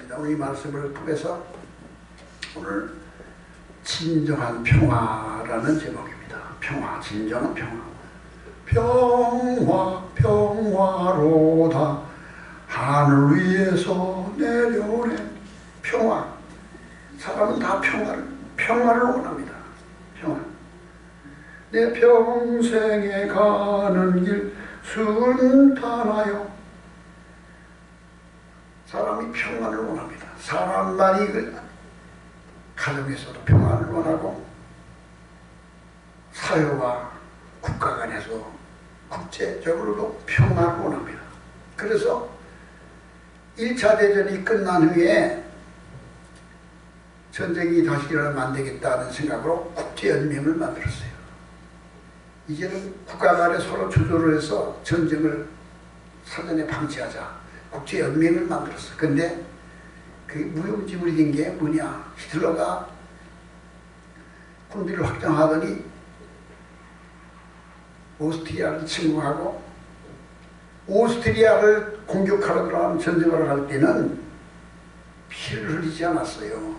하겠습니다. 오늘 이 말씀을 통해서 오늘 진정한 평화라는 제목입니다. 평화, 진정한 평화. 평화, 평화로다 하늘 위에서 내려오는 평화. 사람은 다 평화를 원합니다. 평화. 내 평생에 가는 길 순탄하여. 사람이 평안을 원합니다. 사람만이 가정에서도 평안을 원하고 사회와 국가 간에서 국제적으로도 평안을 원합니다. 그래서 1차 대전이 끝난 후에 전쟁이 다시 일어나면 안 되겠다는 생각으로 국제연맹을 만들었어요. 이제는 국가 간에 서로 조조를 해서 전쟁을 사전에 방지하자. 국제연맹을 만들었어. 근데 그게 무용지물이 된 게 뭐냐. 히틀러가 군비를 확장하더니 오스트리아를 침공하고 오스트리아를 공격하러 들어가면 전쟁을 할 때는 피를 흘리지 않았어요.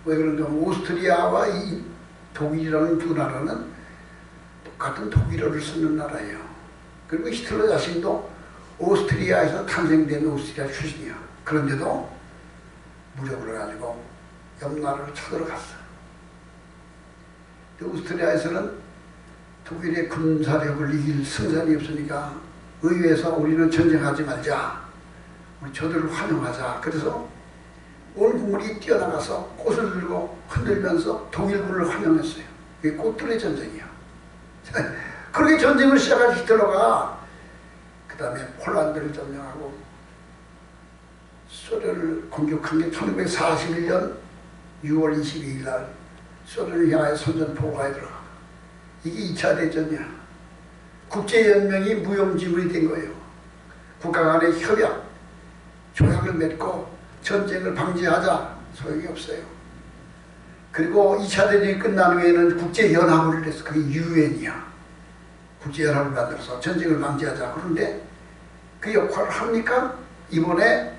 왜 그런가 하면 오스트리아와 이 독일이라는 두 나라는 똑같은 독일어를 쓰는 나라예요. 그리고 히틀러 자신도 오스트리아에서 탄생된 오스트리아 출신이야. 그런데도 무력을 가지고 옆나라를 쳐들어갔어. 오스트리아에서는 독일의 군사력을 이길 승산이 없으니까 의회에서 우리는 전쟁하지 말자. 우리 저들을 환영하자. 그래서 온 국민이 뛰어나가서 꽃을 들고 흔들면서 독일군을 환영했어요. 이게 꽃들의 전쟁이야. 그렇게 전쟁을 시작한 히틀러가 그 다음에 폴란드를 점령하고 소련을 공격한 게 1941년 6월 22일 날 소련을 향하여 선전포고에 들어가. 이게 2차 대전이야. 국제연맹이 무용지물이 된 거예요. 국가 간의 협약, 조약을 맺고 전쟁을 방지하자. 소용이 없어요. 그리고 2차 대전이 끝난 후에는 국제연합을 해서 그게 유엔이야. 국제연합을 만들어서 전쟁을 방지하자. 그런데 그 역할을 합니까? 이번에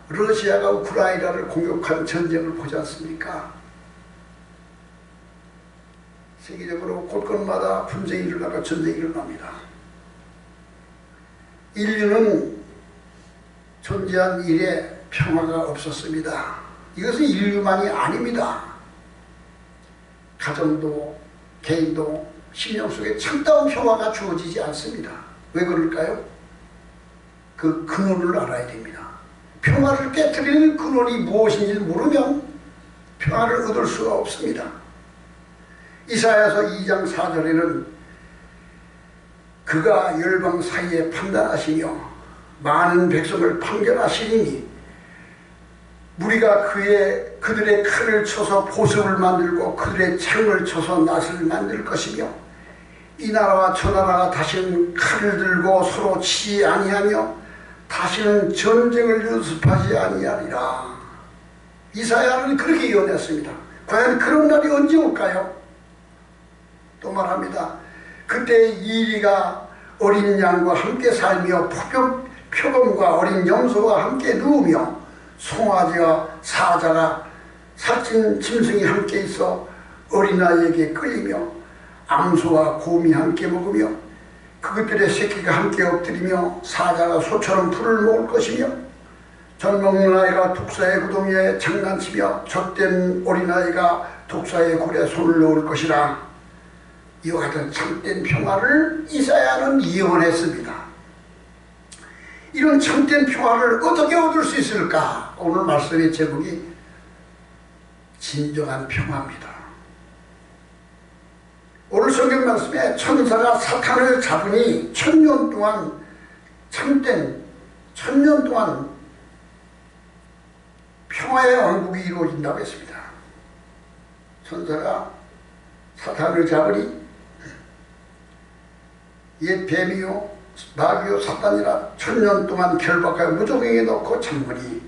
러시아가 우크라이나를 공격한 전쟁을 보지 않습니까? 세계적으로 곳곳마다 분쟁이 일어나고 전쟁이 일어납니다. 인류는 존재한 이래 평화가 없었습니다. 이것은 인류만이 아닙니다. 가정도 개인도 심령 속에 참다운 평화가 주어지지 않습니다. 왜 그럴까요? 그 근원을 알아야 됩니다. 평화를 깨트리는 근원이 무엇인지 모르면 평화를 얻을 수가 없습니다. 이사야서 2장 4절에는 그가 열방 사이에 판단하시며 많은 백성을 판결하시리니 무리가 그들의 칼을 쳐서 보석을 만들고 그들의 창을 쳐서 낫을 만들 것이며 이 나라와 저 나라가 다시는 칼을 들고 서로 치지 아니하며 다시는 전쟁을 연습하지 아니하리라. 이사야는 그렇게 예언했습니다. 과연 그런 날이 언제 올까요? 또 말합니다. 그때 이리가 어린 양과 함께 살며 표범과 어린 염소와 함께 누우며 송아지와 사자가 살찐 짐승이 함께 있어 어린아이에게 끌리며 암소와 곰이 함께 먹으며 그것들의 새끼가 함께 엎드리며 사자가 소처럼 풀을 먹을 것이며 젖 먹는 아이가 독사의 구덩이에 장난치며 젖된 어린아이가 독사의 굴에 손을 넣을 것이라. 이와 같은 참된 평화를 이사야는 예언했습니다. 이런 참된 평화를 어떻게 얻을 수 있을까? 오늘 말씀의 제목이 진정한 평화입니다. 오늘 성경 말씀에 천사가 사탄을 잡으니 1000년 동안 참된 1000년 동안 평화의 왕국이 이루어진다고 했습니다. 천사가 사탄을 잡으니 옛 뱀이요 마귀요 사탄이라 1000년 동안 결박하여 무조갱에 넣고 잠그니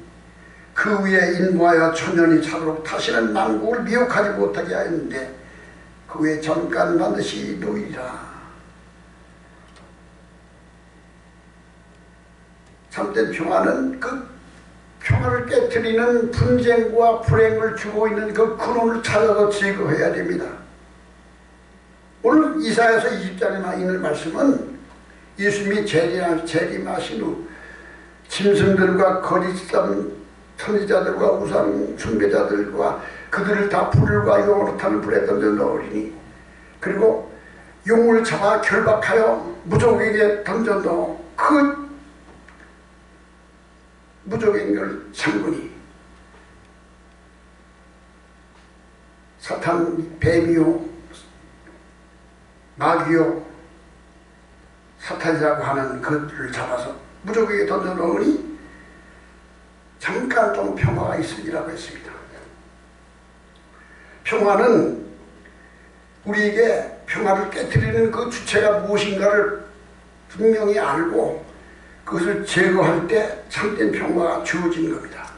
그 위에 인보하여 1000년이 차도록 다시는 만국을 미혹하지 못하게 하였는데 그 후에 잠깐 반드시 놓이리라. 참된 평화는 그 평화를 깨뜨리는 분쟁과 불행을 주고 있는 그 근원을 찾아서 제거해야 됩니다. 오늘 이사야서 20장에 있는 말씀은 예수님이 재림하신 후 짐승들과 거짓된 선지자들과 우상 숭배자들과 그들을 다 불과 용으로 타는 불에 던져 넣으리니 그리고 용을 잡아 결박하여 무족에게 던져 넣어 그 무족에게를 장군이 사탄 뱀이요 마귀요 사탄이라고 하는 그들을 잡아서 무족에게 던져 넣으니 잠깐 동안 평화가 있으리라고 했습니다. 평화는 우리에게 평화를 깨뜨리는 그 주체가 무엇인가를 분명히 알고 그것을 제거할 때 참된 평화가 주어진 겁니다.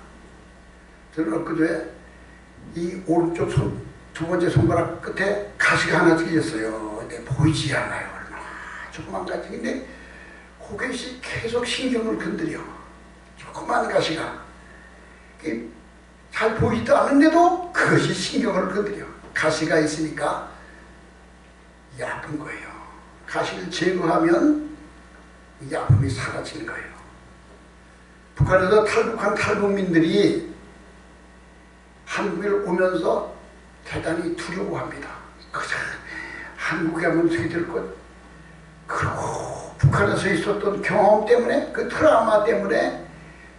저는 엊그제 이 오른쪽 두 번째 손가락 끝에 가시가 하나 찔렸어요. 근데 보이지 않아요. 얼마나 조그만 가시인데 그것이 계속 신경을 건드려. 조그만 가시가 잘 보이지도 않는데도 그것이 신경을 건드려. 가시가 있으니까 이게 아픈 거예요. 가시를 제거하면 이 아픔이 사라지는 거예요. 북한에서 탈북한 탈북민들이 한국에 오면서 대단히 두려워합니다. 한국에 하면 어떻게 될 것. 그리고 북한에서 있었던 경험 때문에 그 트라우마 때문에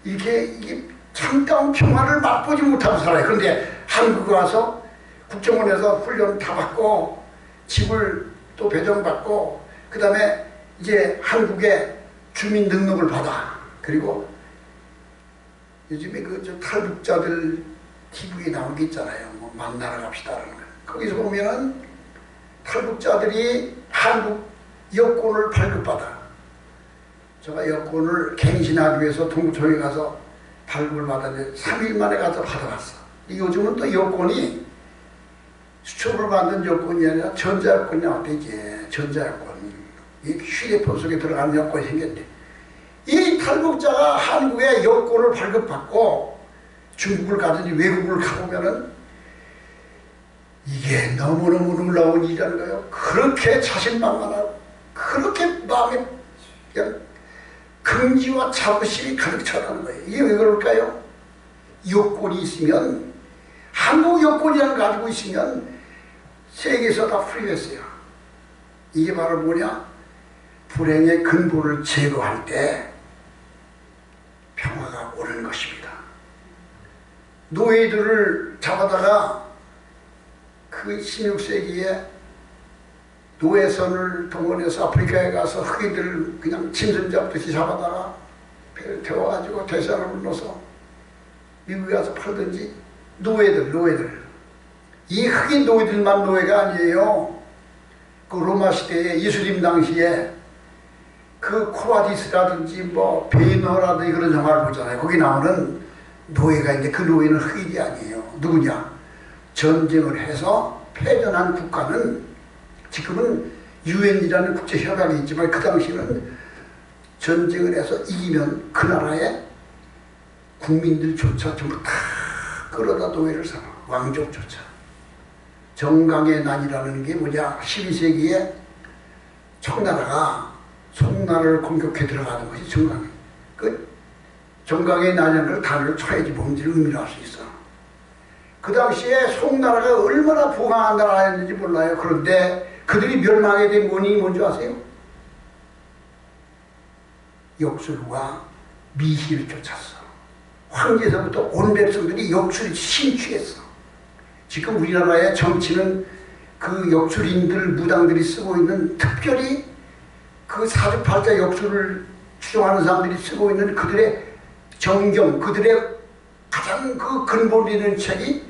이게 참다운 평화를 맛보지 못하고 살아요. 그런데 한국에 와서 국정원에서 훈련 다 받고 집을 또 배정받고 그 다음에 이제 한국에 주민등록을 받아. 그리고 요즘에 그 탈북자들 TV에 나온 게 있잖아요. 뭐 만나러 갑시다라는 거. 거기서 보면은 탈북자들이 한국 여권을 발급받아. 제가 여권을 갱신하기 위해서 동구청에 가서 발급을 받았는데 3일 만에 가서 받아봤어. 요즘은 또 여권이 수첩을 만든 여권이 아니라 전자여권이 나왔대. 이제 전자여권. 이 휴대폰 속에 들어가는 여권이 생겼는데 이 탈북자가 한국에 여권을 발급받고 중국을 가든지 외국을 가보면은 이게 너무너무 놀라운 일이라는 거예요. 그렇게 자신만만하고 그렇게 마음에 그냥 긍지와 자부심이 가득 차다는 거예요. 이게 왜 그럴까요? 여권이 있으면 한국 여권이라는 거 가지고 있으면 세계에서 다 프리했어요. 이게 바로 뭐냐? 불행의 근본을 제거할 때 평화가 오는 것입니다. 노예들을 잡아다가 그 16세기에 노예선을 동원해서 아프리카에 가서 흑인들을 그냥 짐승 잡듯이 잡아다가 배를 태워가지고 대서양을 건너서 미국에 가서 팔든지 노예들 이 흑인 노예들만 노예가 아니에요. 그 로마 시대에 예수님 당시에 그 코바디스라든지 뭐 베너라든지 그런 영화를 보잖아요. 거기 나오는 노예가 있는데 그 노예는 흑인이 아니에요. 누구냐? 전쟁을 해서 패전한 국가는 지금은 유엔이라는 국제협약이 있지만 그 당시에는 전쟁을 해서 이기면 그 나라의 국민들조차 전부 다 끌어다 노예를 삼아. 왕족조차. 정강의 난이라는 게 뭐냐? 12세기에 청나라가 송나라를 공격해 들어가는 것이 정강이. 그 정강의 난이라는 걸 단어를 쳐야지 뭔지를 의미를 알 수 있어. 그 당시에 송나라가 얼마나 부강한 나라였는지 몰라요. 그런데 그들이 멸망하게 된 원인이 뭔지 아세요? 역술과 미신을 쫓았어. 황제에서부터 온 백성들이 역술에 심취했어. 지금 우리나라의 정치는 그 역술인들, 무당들이 쓰고 있는 특별히 그 사주팔자 역술을 추종하는 사람들이 쓰고 있는 그들의 정경, 그들의 가장 그 근본 있는 책이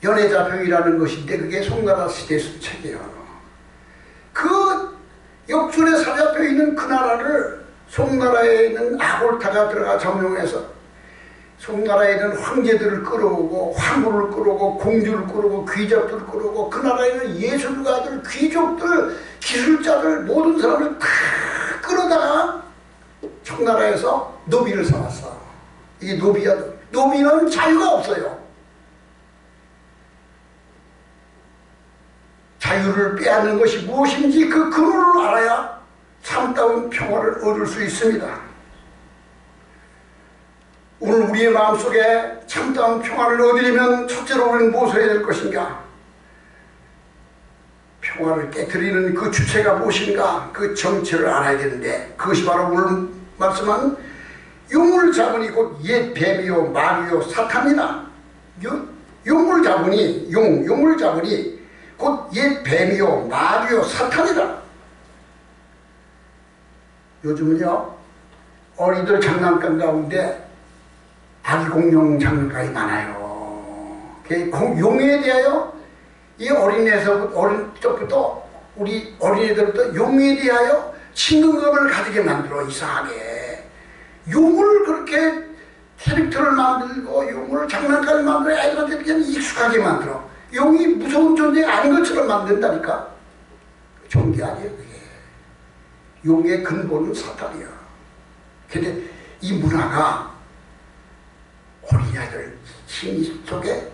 연애자평이라는 것인데 그게 송나라 시대 책이에요. 그 역술에 사잡혀 있는 그 나라를 송나라에 있는 아골타가 들어가 점령해서 송나라에 있는 황제들을 끌어오고 황후를 끌어오고 공주를 끌어오고 귀족들을 끌어오고 그 나라에 있는 예술가들, 귀족들, 기술자들 모든 사람을 다 끌어다가 청나라에서 노비를 삼았어. 이게 노비야. 노비는 자유가 없어요. 자유를 빼앗는 것이 무엇인지 그 근원을 알아야 참다운 평화를 얻을 수 있습니다. 오늘 우리의 마음속에 참다운 평화를 얻으려면 첫째로 우리는 무엇을 해야 될 것인가? 평화를 깨트리는 그 주체가 무엇인가? 그 정체를 알아야 되는데 그것이 바로 오늘 말씀한 용을 잡으니 곧 옛 뱀이요 마귀요 사탄이라. 용을 잡으니 용을 잡으니 곧 옛 뱀이요 마귀요 사탄이라. 요즘은요 어린이들 장난감 가운데 아기 공룡 장난감이 많아요. 용에 대하여 이 어린 적부터 우리 어린이들부터 용에 대하여 친근감을 가지게 만들어. 이상하게 용을 그렇게 캐릭터를 만들고 용을 장난감을 만들어 아이들한테 그냥 익숙하게 만들어. 용이 무서운 존재 아닌 것처럼 만든다니까. 좋은 게 아니에요. 그게 용의 근본은 사탄이야. 근데 이 문화가 어린아이들 심리 속에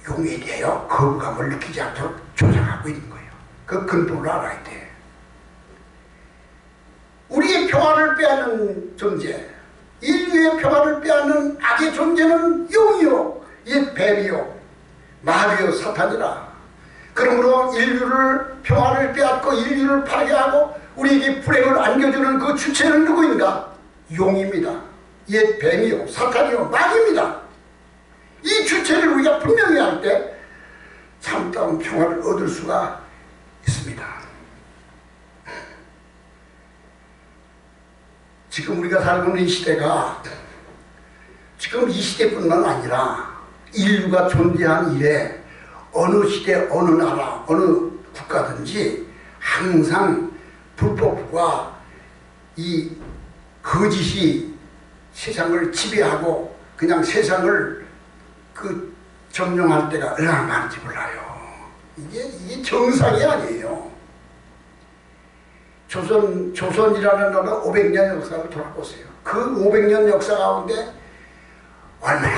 용에 대하여 거부감을 느끼지 않도록 조장하고 있는 거예요. 그 근본을 알아야 돼. 우리의 평화를 빼앗는 존재, 인류의 평화를 빼앗는 악의 존재는 용이요, 이 뱀이요, 마귀요, 사탄이라. 그러므로 인류를 평화를 빼앗고 인류를 파괴하고 우리에게 불행을 안겨주는 그 주체는 누구인가? 용입니다. 옛 뱀이요, 사탄이요, 마귀입니다. 이 주체를 우리가 분명히 할 때 참다운 평화를 얻을 수가 있습니다. 지금 우리가 살고 있는 이 시대가 지금 이 시대뿐만 아니라 인류가 존재한 이래 어느 시대, 어느 나라, 어느 국가든지 항상 불법과 이 거짓이 세상을 지배하고 그냥 세상을 점령할 때가 얼마나 많은지 몰라요. 이게 정상이 아니에요. 조선이라는 나라 500년 역사를 돌아보세요. 그 500년 역사 가운데 얼마나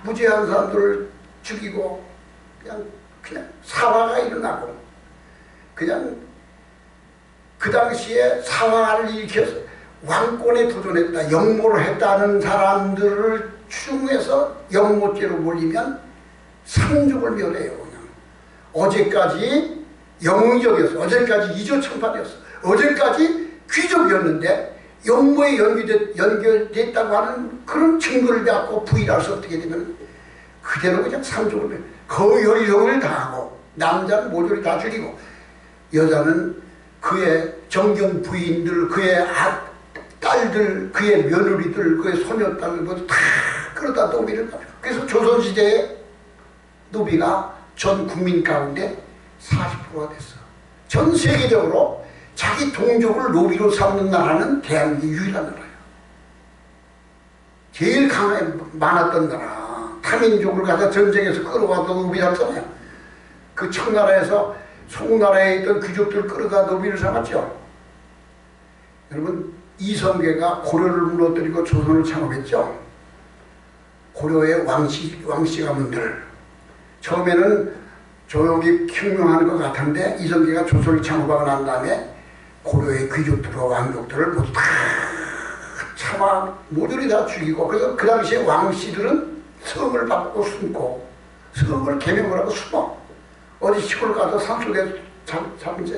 무죄한 사람들을 죽이고 그냥 사화가 일어나고 그냥 그 당시에 사화를 일으켜서 왕권에 도전했다, 역모를 했다는 사람들을 추궁해서 역모죄로 몰리면 상족을 멸해요. 그냥 어제까지 영의적이었어. 어제까지 이조청판이었어. 어제까지 귀족이었는데 역모에 연결됐다고 하는 그런 증거를 갖고 부인해서 어떻게 되면 그대로 그냥 상족을 멸해. 거열형을 당하고 남자는 모조리 다 죽이고 여자는 그의 정경 부인들, 그의 딸들, 그의 며느리들, 그의 소녀딸들 모두 다 그러다 노비를 받아요. 그래서 조선시대에 노비가 전 국민 가운데 40%가 됐어. 전 세계적으로 자기 동족을 노비로 삼는 나라는 대한민국이 유일한 나라예요. 제일 많았던 나라. 타민족을 가서 전쟁에서 끌어와도 노비 잡잖아요. 그 청나라에서 송나라에 있던 귀족들 끌어다 노비를 삼았죠. 여러분 이성계가 고려를 무너뜨리고 조선을 창업했죠. 고려의 왕씨 가문들 처음에는 조용히 혁명하는 것 같은데 이성계가 조선을 창업하고 난 다음에 고려의 귀족들과 왕족들을 모두 다 참아 모조리 다 죽이고 그래서 그 당시에 왕씨들은 성을 받고 숨고 성을 개명을 하고 숨어 어디 시골 가서 산속에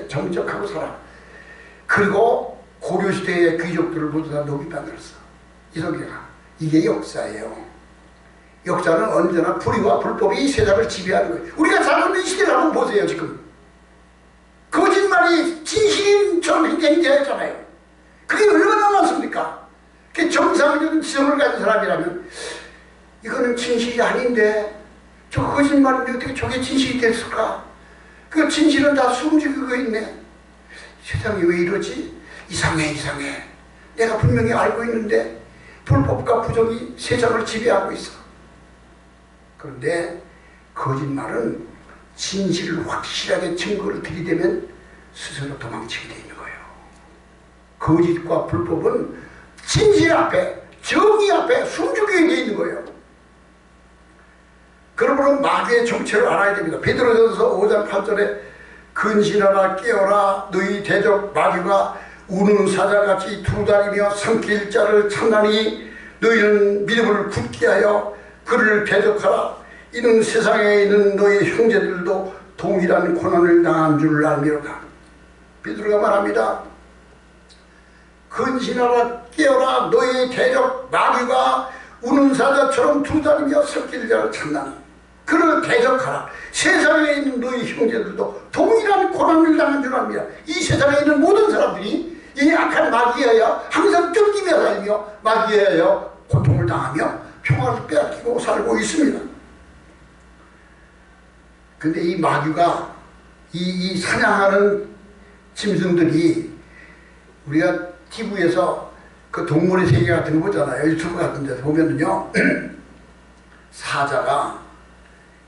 잠적하고 살아. 그리고 고려시대의 귀족들을 모두 다 노비 만들었어. 이성계가. 이게 역사예요. 역사는 언제나 불의와 불법이 세상을 지배하는 거예요. 우리가 살고 있는 시대를 한번 보세요. 지금 거짓말이 진실인처럼 행정되었잖아요. 그게 얼마나 많습니까? 그게 정상적인 지성을 가진 사람이라면 이거는 진실이 아닌데 저 거짓말인데 어떻게 저게 진실이 됐을까? 그 진실은 다 숨지고 있네. 세상이 왜 이러지? 이상해. 내가 분명히 알고 있는데 불법과 부정이 세상을 지배하고 있어. 그런데 거짓말은 진실을 확실하게 증거를 들이대면 스스로 도망치게 되어 있는 거예요. 거짓과 불법은 진실 앞에 정의 앞에 숨죽이게 돼 있는 거예요. 그러므로 마귀의 정체를 알아야 됩니다. 베드로전서 5장 8절에 근신하라 깨어라 너희 대적 마귀가 우는 사자같이 두루다니며 삼킬 자를 찾나니 너희는 믿음을 굳게 하여 그를 대적하라. 이는 세상에 있는 너희 형제들도 동일한 고난을 당한 줄 알미로다. 베드로가 말합니다. 근신하라 깨어라 너희 대적 마귀가 우는 사자처럼 두루다니며 삼킬 자를 찾나니 그를 대적하라. 세상에 있는 너희 형제들도 동일한 고난을 당한 줄 압니다. 이 세상에 있는 모든 사람들이 이 악한 마귀에 의하여 항상 쫓기며 살며 마귀에 의하여 고통을 당하며 평화를 빼앗기고 살고 있습니다. 근데 이 마귀가 이 사냥하는 짐승들이 우리가 TV에서 그 동물의 세계 같은 거 보잖아요. 유튜브 같은 데서 보면은요 사자가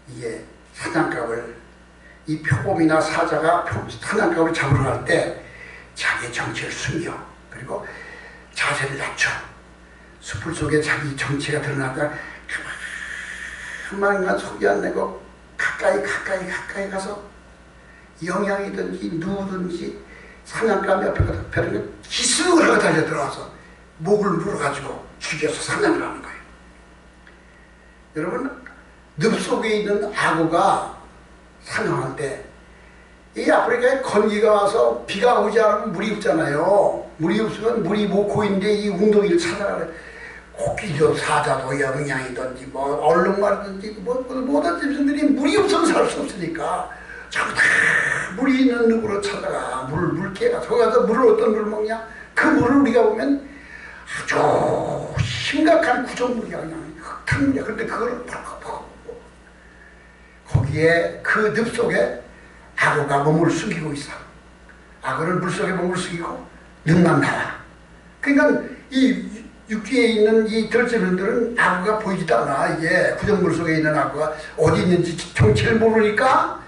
이게 사냥감을 이 표범이나 사자가 사냥감을 잡으러 갈 때 자기의 정체를 숨겨. 그리고 자세를 낮춰. 숲을 속에 자기 정체가 드러나다가 가만히만 소리 안 내고 가까이 가서 영양이든지 누구든지 사냥감 옆에 가서 기습을 하고 달려 들어와서 목을 물어가지고 죽여서 사냥을 하는 거예요. 여러분 늪 속에 있는 악어가 사냥할 때 이 아프리카에 건기가 와서 비가 오지 않으면 물이 없잖아요. 물이 없으면 물이 못 고이는데 이 웅덩이를 찾아가래. 코끼리도 사자도 영양이든지 뭐 얼룩말이든지 모든 짐승들이 물이 없으면 살 수 없으니까 자꾸 다 물이 있는 늪으로 찾아가. 물개가 거기 가서 물을 어떤 물을 먹냐? 그 물을 우리가 보면 아주 심각한 구정물이야. 그냥 흙탕물이야. 그런데 그걸 거기에 그 늪 속에 악어가 몸을 숨기고 있어. 악어는 물속에 몸을 숨기고 늪만 나와. 그러니까 이 육지에 있는 이 들짐승들은 악어가 보이지도 않아. 이게 구정물 속에 있는 악어가 어디 있는지 정체를 모르니까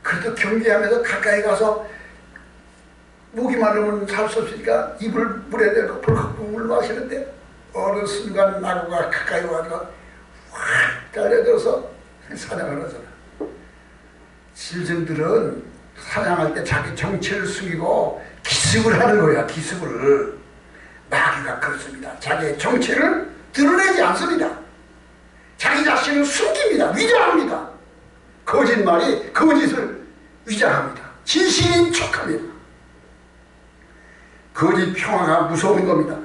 그래도 경계하면서 가까이 가서 목이 마르면 살 수 없으니까 입을 물에 대고 벌컥 물 마시는데 어느 순간 악어가 가까이 와서 확 달려들어서 사냥을 하잖아. 짐승들은 사냥할 때 자기 정체를 숨기고 기습을 하는 거야. 기습을. 마귀가 그렇습니다. 자기의 정체를 드러내지 않습니다. 자기 자신을 숨깁니다. 위장합니다. 거짓말이 거짓을 위장합니다. 진실인 척합니다. 거짓 평화가 무서운 겁니다.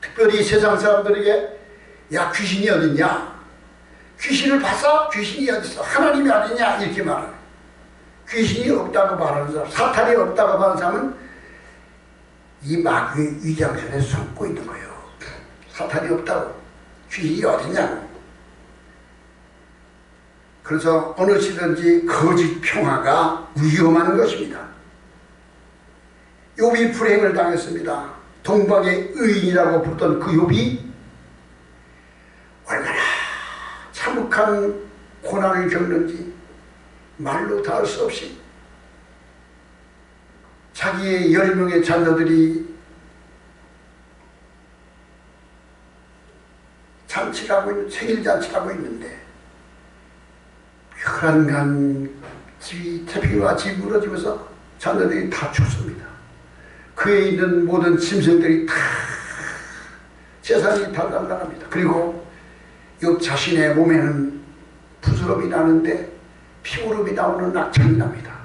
특별히 세상 사람들에게 야 귀신이 어딨냐? 귀신을 봤어? 귀신이 어딨어? 하나님이 어딨냐? 이렇게 말하는 귀신이 없다고 말하는 사람, 사탄이 없다고 말하는 사람은 이 마귀의 위장선에 숨고 있는 거예요. 사탄이 없다고. 귀신이 어딨냐고. 그래서 어느 시든지 거짓 평화가 위험한 것입니다. 욥이 불행을 당했습니다. 동방의 의인이라고 부르던 그 욥이 얼마나 참혹한 고난을 겪는지 말로 다 할 수 없이 자기의 10명의 자녀들이 잔치를 하고 있는, 생일 잔치를 하고 있는데 혈안간 집이 태평이와 집이 무너지면서 자녀들이 다 죽습니다. 그에 있는 모든 짐승들이 다 재산이 달달달합니다. 그리고 욥 자신의 몸에는 부스럼이 나는데 피부름이 나오는 악창이 납니다.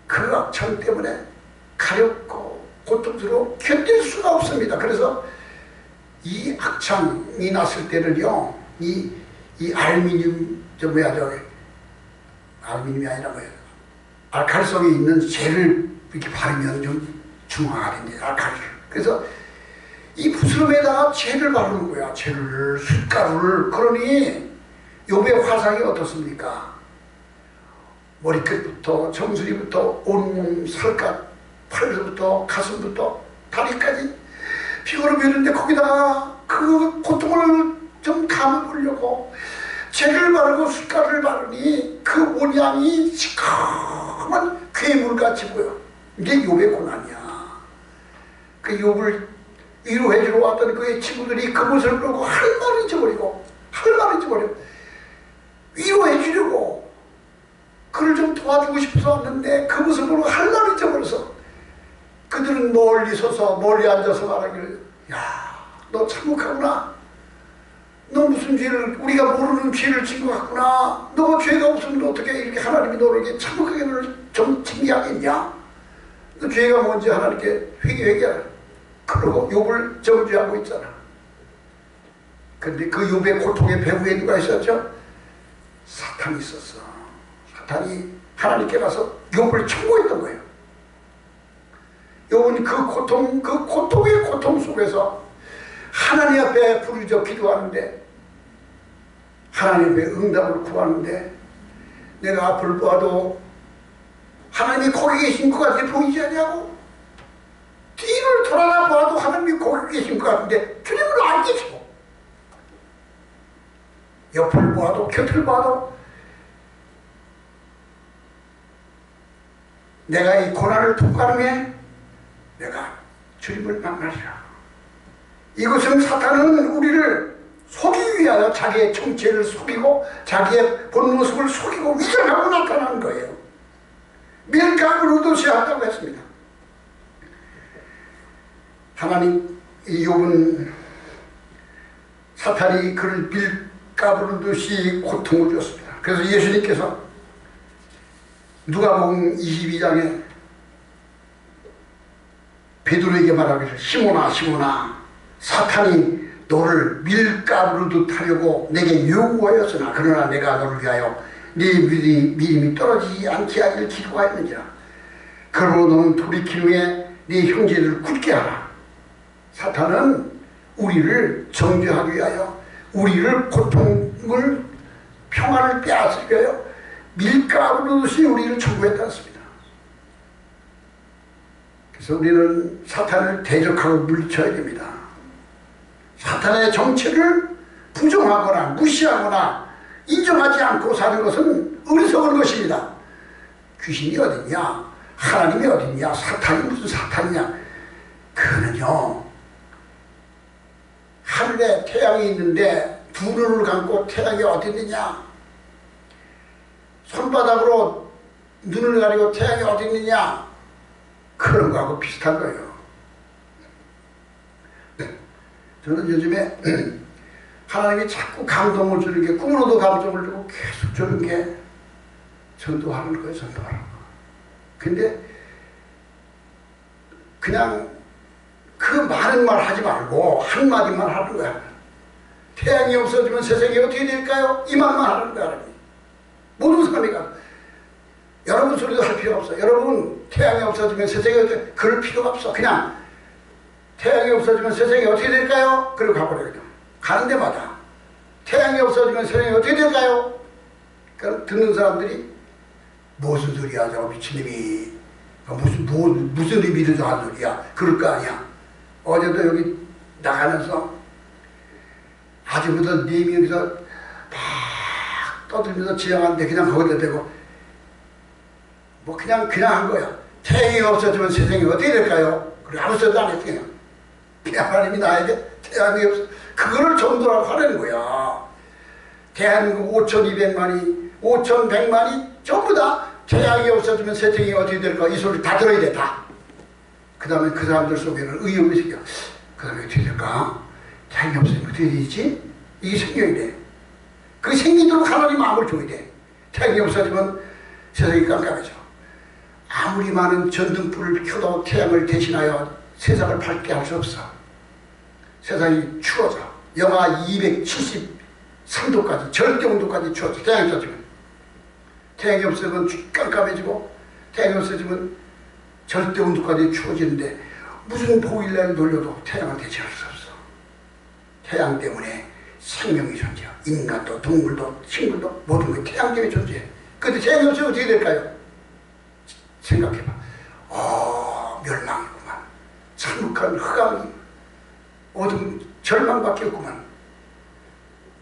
그 악창 때문에 가렵고 고통스러워 견딜 수가 없습니다. 그래서 이 악창이 났을 때는요, 이 알미늄, 알미늄이 아니라 뭐예요? 알칼성이 있는 젤을 이렇게 바르면 좀 중화가 됩니다. 알칼리. 그래서 이 부스럼에다가 젤을 바르는 거야. 젤을, 숯가루를. 그러니 욥의 화상이 어떻습니까? 머리끝부터 정수리부터 온몸 살갗, 팔부터 가슴부터 다리까지 피부로 미는데 거기다가 그 고통을 좀 감아보려고 젤을 바르고 숯가루를 바르니 그 모양이 시커먼 괴물같이 보여. 이게 욥의 고난이야. 그 욥을 위로해주러 왔던 그의 친구들이 그 모습을 보고 할 말을 잊어버리고 위로해주려고 그를 좀 도와주고 싶어서 왔는데 그 모습을 보고 할 말을 잊어버려서 그들은 멀리 서서 멀리 앉아서 말하기를, 야, 너 참혹하구나. 너 무슨 죄를, 우리가 모르는 죄를 진 것 같구나. 너가 죄가 없으면 어떻게 이렇게 하나님이 너를 이렇게 참혹하게 너를 좀 징계하겠냐. 너 죄가 뭔지 하나님께 회개하라. 그러고 욥을 정죄하고 있잖아. 근데 그 욥의 고통의 배후에 누가 있었죠? 사탄이 있었어. 사탄이 하나님께 가서 욥을 청구했던 거예요. 욥은 그 고통의 고통 속에서 하나님 앞에 부르짖어 기도하는데, 하나님 앞에 응답을 구하는데, 내가 앞을 봐도 하나님이 거기 계신 것 같은데 보이지 않냐고? 뒤를 돌아다 봐도 하나님이 거기 계신 것 같은데 주님은 안 계시고, 옆을 봐도 곁을 봐도 내가 이 고난을 통과하며 내가 주님을 만나리라. 이것은 사탄은 우리를 속이기 위하여 자기의 정체를 속이고 자기의 본 모습을 속이고 위장하고 나타나는 거예요. 밀감을 의도시한다고 했습니다. 하나님, 이 욥은 사탄이 그를 밀가부를 듯이 고통을 줬습니다. 그래서 예수님께서 누가복음 22장에 베드로에게 말하기를, 시몬아 시몬아, 사탄이 너를 밀가부르듯 하려고 내게 요구하였으나 그러나 내가 너를 위하여 네 믿음이 떨어지지 않게 하기를 기도하였느니라. 그러므로 너는 돌이킨 후에 네 형제들을 굳게 하라. 사탄은 우리를 정죄하기 위하여, 우리를 고통을, 평안을 빼앗으기 위하여 밀가부르듯이 우리를 청구했다 했습니다. 그래서 우리는 사탄을 대적하고 물리쳐야 됩니다. 사탄의 정체를 부정하거나 무시하거나 인정하지 않고 사는 것은 어리석은 것입니다. 귀신이 어딨냐, 하나님이 어딨냐, 사탄이 무슨 사탄이냐. 그는요, 하늘에 태양이 있는데 두 눈을 감고 태양이 어디 있느냐, 손바닥으로 눈을 가리고 태양이 어디 있느냐, 그런 거하고 비슷한 거예요. 저는 요즘에 하나님이 자꾸 감동을 주는 게, 꿈으로도 감동을 주고 계속 주는 게 전도하는 거예요. 전도하는 거. 근데 그냥 그 많은 말 하지 말고 한마디만 하는 거야. 태양이 없어지면 세상이 어떻게 될까요? 이 말만 하는 거야. 모든 사람이 가. 여러분 소리도 할 필요 없어. 여러분, 태양이 없어지면 세상이 어떻게, 그럴 필요가 없어. 그냥 태양이 없어지면 세상이 어떻게 될까요? 그리고 가버려요. 가는 데마다 태양이 없어지면 세상이 어떻게 될까요? 그러니까 듣는 사람들이 무슨 소리야, 저거 미친놈이, 무슨 의미를 하는 소리야, 그럴 거 아니야. 어제도 여기 나가면서 아주부터 네 명이서 막 떠들면서 지나가는데 그냥 거기다 대고 뭐 그냥 한 거야. 태양이 없어지면 세상이 어떻게 될까요? 그리고 아무 소리도 안 했어요. 하나님이 나에게 태양이 없어, 그거를 전도라고 하는 거야. 대한민국 5,200만이 5,100만이 전부 다 태양이 없어지면 세상이 어떻게 될까, 이 소리 다 들어야 돼. 다. 그 다음에 그 사람들 속에는 의욕이 생겨. 그 다음에 어떻게 될까? 태양이 없으면 어떻게 되지? 이게 생겨야 돼. 그 생기도록 하나님 마음을 줘야 돼. 태양이 없어지면 세상이 깜깜해져. 아무리 많은 전등불을 켜도 태양을 대신하여 세상을 밝게 할 수 없어. 세상이 추워져. 영하 273도까지, 절대 온도까지 추워져. 태양이 없어지면. 태양이 없어지면 깜깜해지고, 태양이 없어지면 절대 온도까지 추워지는데 무슨 보일러를 돌려도 태양을 대체할 수 없어. 태양 때문에 생명이 존재해. 인간도 동물도 식물도 모든 게 태양 때문에 존재해. 그런데 태양이 없으면 어떻게 될까요? 생각해봐. 멸망이구만. 참혹한 흑암이, 어둠, 절망밖에 없구만.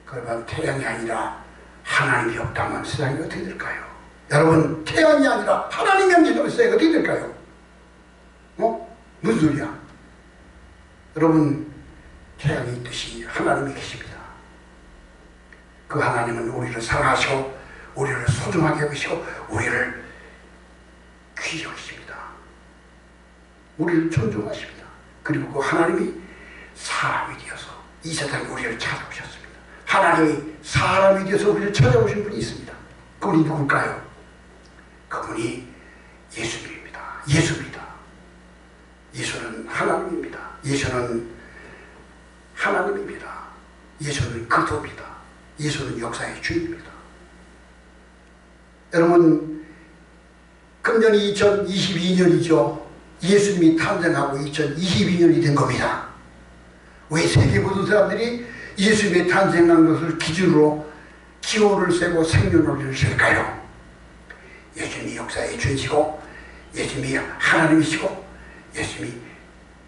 그러면 태양이 아니라 하나님이 없다면 세상이 어떻게 될까요? 여러분, 태양이 아니라 하나님이 없다면 세상이 어떻게 될까요? 무슨 소리야? 여러분, 태양이 있듯이 하나님이 계십니다. 그 하나님은 우리를 사랑하시고 우리를 소중하게 여기시고 우리를 귀히 여기십니다. 우리를 존중하십니다. 그리고 그 하나님이 사람이 되어서 이 세상에 우리를 찾아오셨습니다. 하나님이 사람이 되어서 우리를 찾아오신 분이 있습니다. 그분이 누굴까요? 그분이 예수님입니다. 예수입니다. 예수는 하나님입니다. 예수는 하나님입니다. 예수는 그리스도입니다. 예수는 역사의 주입니다. 여러분, 금년이 2022년이죠. 예수님이 탄생하고 2022년이 된 겁니다. 왜 세계 모든 사람들이 예수님이 탄생한 것을 기준으로 기호를 세고 생년월일을 셀까요? 예수님이 역사의 주이시고 예수님이 하나님이시고 예수님이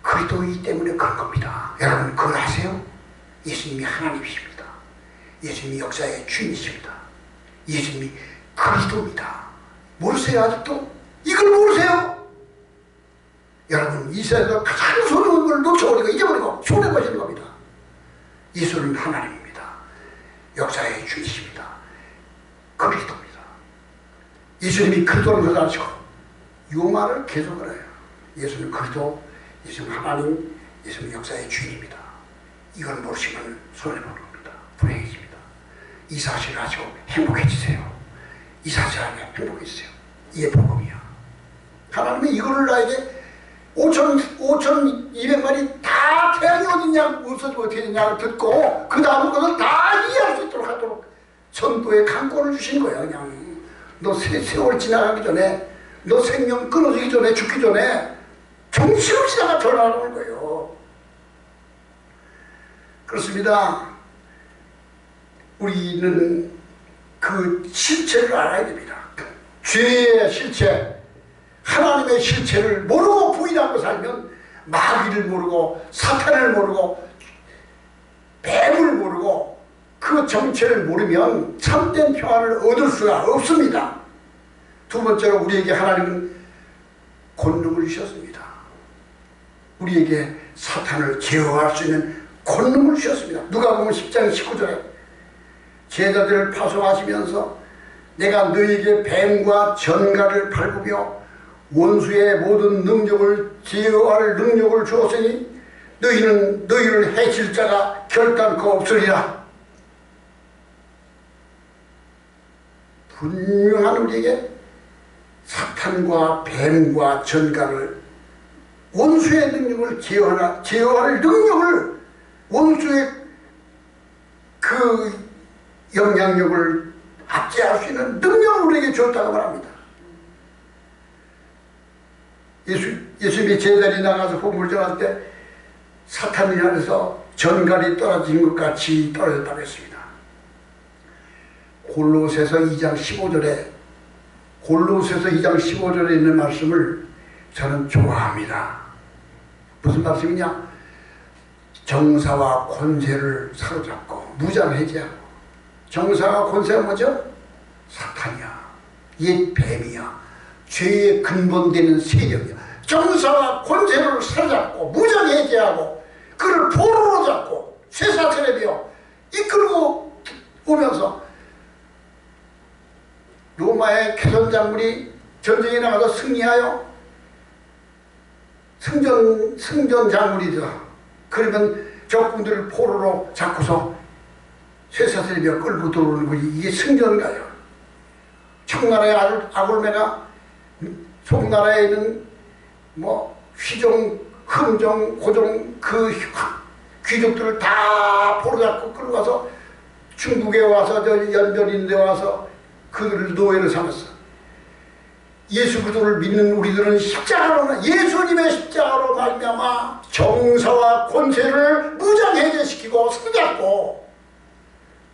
그리스도이기 때문에 그런 겁니다. 여러분, 그걸 아세요? 예수님이 하나님이십니다. 예수님이 역사의 주인이십니다. 예수님이 그리스도입니다. 모르세요? 아직도? 이걸 모르세요? 여러분, 이 세상에서 가장 소중한 걸 놓쳐버리고 잊어버리고 손해보시는 겁니다. 예수는 하나님입니다. 역사의 주이십니다. 그리스도입니다. 예수님이 그리스도는 것을 아시고 이 말을 계속을 해요. 예수는 그리스도, 예수는 하나님, 예수는 역사의 주인입니다. 이걸 모르시면 손해보는 겁니다. 불행해집니다. 이 사실을 아시고 행복해지세요. 이 사실을 알고 행복해지세요. 이게 복음이야. 하나님이 이거를 나에게 5,200마리 다 태양이 어딨냐, 없어지면 어떻게 되냐를 듣고 그 다음 것을 다 이해할 수 있도록 하도록 전도의 강권을 주신 거야. 그냥 너 세월 지나가기 전에, 너 생명 끊어지기 전에, 죽기 전에 정신없이 나가 전화하는 거예요. 그렇습니다. 우리는 그 실체를 알아야 됩니다. 죄의 실체, 하나님의 실체를 모르고 부인하고 살면 마귀를 모르고 사탄을 모르고 뱀을 모르고 그 정체를 모르면 참된 평안을 얻을 수가 없습니다. 두 번째로 우리에게 하나님은 권능을 주셨습니다. 우리에게 사탄을 제어할 수 있는 권능을 주셨습니다. 누가복음 10장 19절에 제자들을 파송하시면서 내가 너희에게 뱀과 전갈을 밟으며 원수의 모든 능력을 제어할 능력을 주었으니 너희는 너희를 해칠 자가 결단코 없으리라. 분명한 우리에게 사탄과 뱀과 전갈을, 원수의 능력을 제어할 능력을, 원수의 그 영향력을 압제할 수 있는 능력을 우리에게 줬다고 말합니다. 예수님이 제자리 나가서 복음을 전할 때 사탄이 안에서 전갈이 떨어진 것 같이 떨어졌다고 했습니다. 골로새서 2장 15절에 있는 말씀을 저는 좋아합니다. 무슨 말씀이냐? 정사와 권세를 사로잡고 무장해제하고. 정사와 권세가 뭐죠? 사탄이야. 옛 뱀이야. 죄의 근본되는 세력이야. 정사와 권세를 사로잡고 무장해제하고 그를 포로로 잡고 쇠사슬에 이끌고 오면서 로마의 캐선 장군이 전쟁에 나가서 승리하여 승전 장군이죠. 그러면 적군들을 포로로 잡고서 쇠사슬에 끌고 들어오는 것이 이게 승전가요. 청나라의 아굴메가 송나라에 있는 휘종, 흥종, 고종 그 귀족들을 다 포로잡고 끌고 와서 중국에 와서 연변인데 와서 그들을 노예로 삼았어. 예수 그리스도를 믿는 우리들은 십자가로, 예수님의 십자가로 말미암아 정사와 권세를 무장해제시키고 사로잡고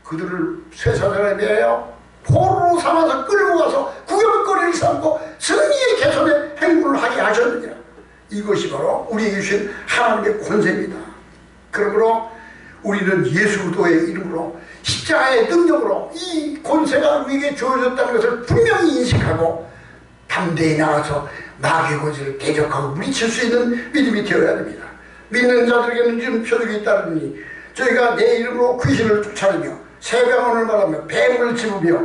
그들을 쇠사슬에 매여 포로로 삼아서 끌고 가서 구경거리를 삼고 승리의 개선의 행군을 하게 하셨느니라. 이것이 바로 우리에게 주신 하나님의 권세입니다. 그러므로 우리는 예수 그리스도의 이름으로 십자가의 능력으로 이 권세가 우리에게 주어졌다는 것을 분명히 인식하고 담대히 나가서 마귀의 권세를 대적하고 물리칠 수 있는 믿음이 되어야 됩니다. 믿는 자들에게는 이런 표적이 따르니 저희가 내 이름으로 귀신을 쫓아내며 새병원을 말하며 뱀을 집으며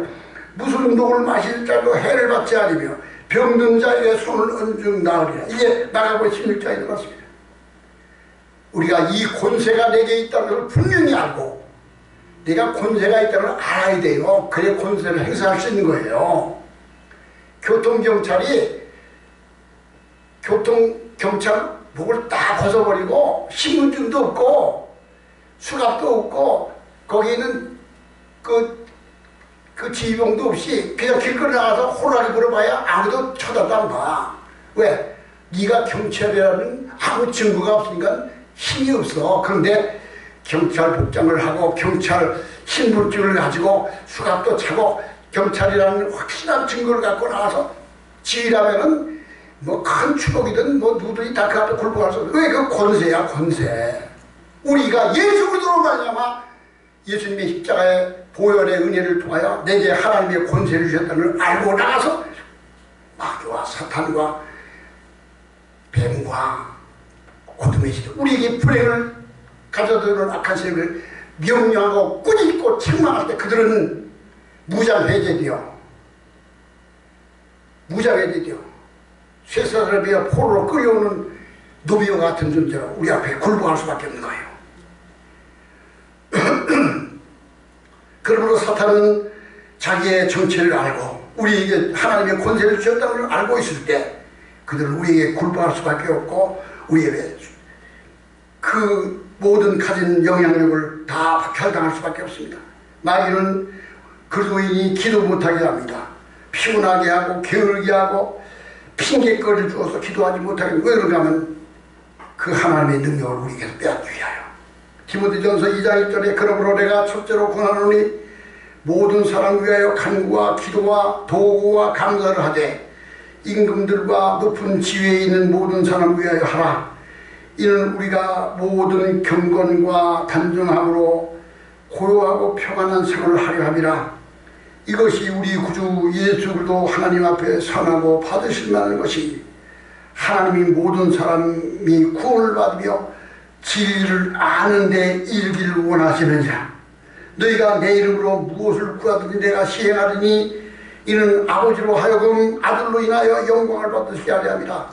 무슨 독을 마실 자도 해를 받지 않으며 병든 자에게 손을 얹은 나으리라. 이게 마가복음 16장에 들어갔습니다. 우리가 이 권세가 내게 있다는 것을 분명히 알고 내가 권세가 있다는 걸 알아야 돼요. 그래 권세를 행사할 수 있는 거예요. 교통경찰 목을 다 벗어버리고 신분증도 없고 수갑도 없고 거기는 그 지휘봉도 없이 그냥 길거리 나가서 호라리 불어봐야 아무도 쳐다도 안 봐. 왜? 네가 경찰이라는 아무 증거가 없으니까 힘이 없어. 그런데 경찰 복장을 하고 경찰 신분증을 가지고 수갑도 차고 경찰이라는 확실한 증거를 갖고 나와서 지휘라면은 뭐 큰 추복이든 뭐 누구든지 다 그 앞에 굴복할 수 없어. 왜? 그 권세야 권세. 우리가 예수 그리스도로 말미암아 예수님의 십자가의 보혈의 은혜를 통하여 내게 하나님의 권세를 주셨다는 걸 알고 나가서 마귀와 사탄과 뱀과 어둠의 시대 우리에게 불행을 가져다주는 악한 세력을 명령하고 꾸짖고 책망할 때 그들은 무장해제되어 쇠사슬에 포로로 끌려오는 노비와 같은 존재로 우리 앞에 굴복할 수밖에 없는 거예요. 그러므로 사탄은 자기의 정체를 알고 우리에게 하나님의 권세를 주셨다는 걸 알고 있을 때 그들은 우리에게 굴복할 수밖에 없고 우리에게 그 모든 가진 영향력을 다 박탈당할 수밖에 없습니다. 마귀는 그리스도인이 기도 못하게 합니다. 피곤하게 하고 게으르게 하고 핑계거리를 주어서 기도하지 못하게 왜 그런가 하면 그 하나님의 능력을 우리에게서 빼앗기 위하여. 디모데전서 2장 1절에 그러므로 내가 첫째로 권하노니 모든 사람 위하여 간구와 기도와 도구와 감사를 하되 임금들과 높은 지위에 있는 모든 사람 위하여 하라. 이는 우리가 모든 경건과 단정함으로 고요하고 평안한 생활을 하려 함이라. 이것이 우리 구주 예수 그리스도 하나님 앞에 선하고 받으실 만한 것이 하나님이 모든 사람이 구원을 받으며 진리를 아는 데 이르기를 원하시느니라. 너희가 내 이름으로 무엇을 구하든지 내가 시행하리니 이는 아버지로 하여금 아들로 인하여 영광을 받으시게 하려 함이라.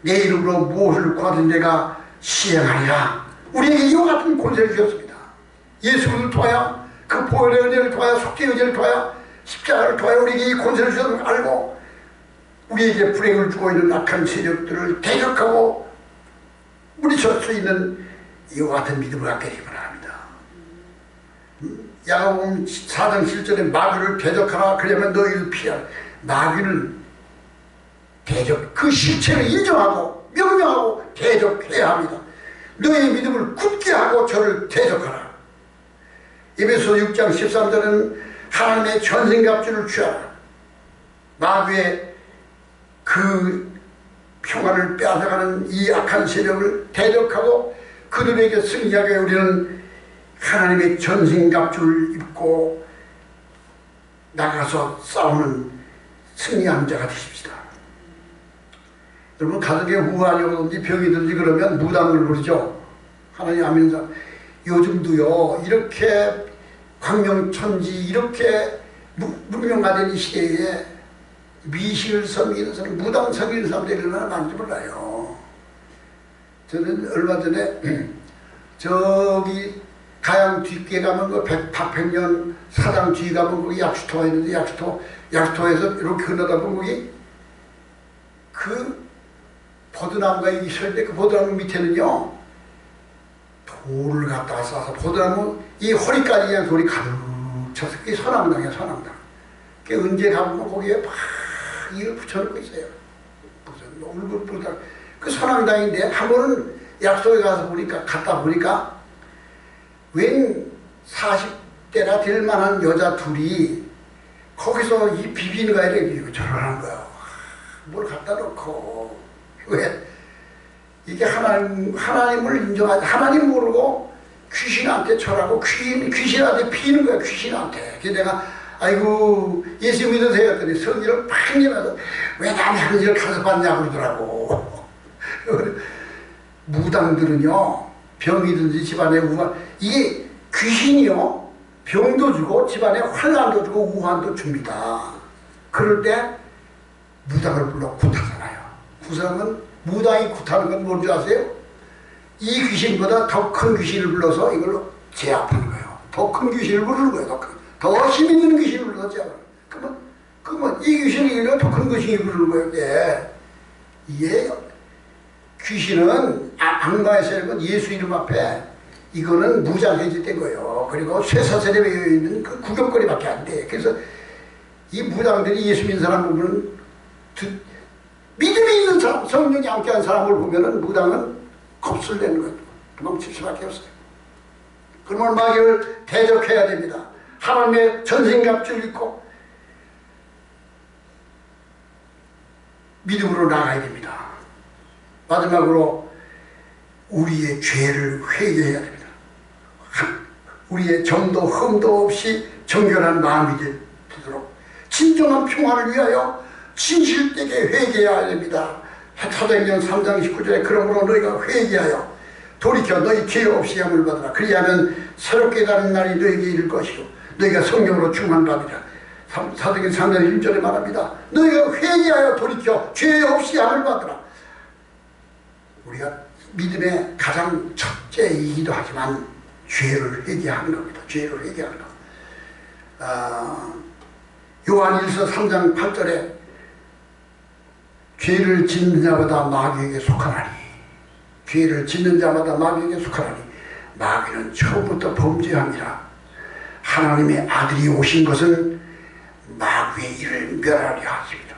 내 이름으로 무엇을 구하든지 내가 시행하리라. 우리에게 이와 같은 권세를 주셨습니다. 예수를 통하여 그 보혈의 은혜를 통하여 속죄의 은혜를 통하여 십자가를 통하여 우리에게 이 권세를 주셨음을 알고 우리에게 불행을 주고 있는 악한 세력들을 대적하고 물리칠 수 있는 이와 같은 믿음을 갖게 되기 바랍니다. 야고보음 4장 7절에 마귀를 대적하라. 그러면 너희를 피하라. 마귀를 그 실체를 인정하고 명령하고 대적해야 합니다. 너희의 믿음을 굳게 하고 저를 대적하라. 에베소 6장 13절에는 하나님의 전생갑주를 취하라. 마귀의 그 평안을 빼앗아가는 이 악한 세력을 대적하고 그들에게 승리하게 우리는 하나님의 전생갑주를 입고 나가서 싸우는 승리한 자가 되십시다. 여러분 가족에 우환이 오든지 병이 들지 그러면 무당을 부르죠. 하나님 안 믿는 사람. 요즘도요 이렇게 광명천지 이렇게 문명화된 이 시대에 미식을 섬기는 사람, 무당 섬기는 사람들이 얼마나 많은지 몰라요. 저는 얼마 전에 저기 가양 뒷에 가면 그 박평년 사당 뒤에 가면 거기 약수터가 있는데 약수터에서 이렇게 건너다 보면 거기 그 버드나무가 있었는데 그 버드나무 밑에는요 돌을 갖다가 싸서 보더라면 이 허리까지 그냥 돌이 가득 차서 그게 선앙당이야. 선앙당. 그게 언제 가보면 거기에 막 이걸 붙여놓고 있어요. 무슨 울긋불긋 그 선앙당인데 한 번은 약속에 가서 보니까 갔다 보니까 웬 40대나 될 만한 여자 둘이 거기서 이 비비는 거야. 이렇게 저러는 거야. 뭘 갖다 놓고 왜? 이게 하나님을 인정하지, 하나님 모르고 귀신한테 절하고 귀신한테 피는 거야, 귀신한테. 그래서 내가, 아이고, 예수 믿으세요? 했더니 성질을 팍 내면서 왜 남의 하는 일을 가서 봤냐고 그러더라고. 무당들은요, 병이든지 집안에 우한, 이게 귀신이요, 병도 주고 집안에 환난도 주고 우환도 줍니다. 그럴 때 무당을 불러 굿하잖아요. 구성은 무당이 굿하는 건 뭔지 아세요? 이 귀신보다 더 큰 귀신을 불러서 이걸 제압하는 거예요. 더 큰 귀신을 부르는 거예요. 더 힘 있는 귀신을 불러서 제압하는 거예요. 그러면 이 귀신이 이기면 더 큰 귀신이 부르는 거예요. 이게 귀신은 악마에서 있는 예수 이름 앞에 이거는 무장해제된 거예요. 그리고 쇠사슬에 매여 있는 그 구경거리밖에 안 돼. 그래서 이 무당들이 예수 믿는 사람 보면 믿음이 있는 사람, 성령이 함께한 사람을 보면은 무당은 겁을 내는 거예요. 도망칠 수밖에 없어요. 그러면 마귀를 대적해야 됩니다. 하나님의 전생갑주를 입고 믿음으로 나가야 됩니다. 마지막으로 우리의 죄를 회개해야 됩니다. 우리의 점도 흠도 없이 정결한 마음이 되도록 진정한 평화를 위하여 진실되게 회개해야 됩니다. 사도행전 3장 19절에 그러므로 너희가 회개하여 돌이켜 너희 죄 없이 함을 받으라. 그리하면 새롭게 다른 날이 너희에게 이를 것이요 너희가 성령으로 충만받으리라. 사도행전 3장 1절에 말합니다. 너희가 회개하여 돌이켜 죄 없이 함을 받으라. 우리가 믿음의 가장 첫째이기도 하지만 죄를 회개하는 겁니다. 죄를 회개하는 것. 요한일서 3장 8절에 죄를 짓는 자마다 마귀에게 속하나니, 죄를 짓는 자마다 마귀에게 속하나니 마귀는 처음부터 범죄함이라. 하나님의 아들이 오신 것은 마귀의 일을 멸하려 하십니다.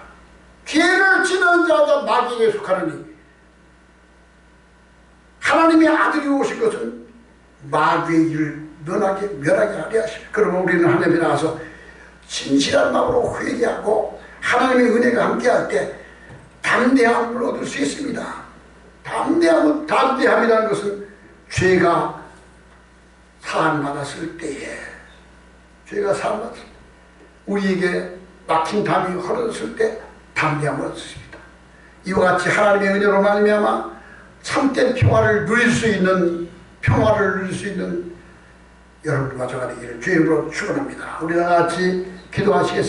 죄를 짓는 자마다 마귀에게 속하나니 하나님의 아들이 오신 것은 마귀의 일을 멸하게 하려 하십니다. 그러면 우리는 하나님에 나와서 진실한 마음으로 회개하고 하나님의 은혜가 함께할 때 담대함을 얻을 수 있습니다. 담대함이라는 것은 죄가 사함받았을 때에, 죄가 사함받았을 때, 우리에게 막힌 담이 흐르졌을 때 담대함을 얻습니다. 이와 같이 하나님의 은혜로 말미암아 참된 평화를 누릴 수 있는 여러분과 저가 되기를 주의 이름으로 축원합니다. 우리 다 같이 기도하시겠습니다.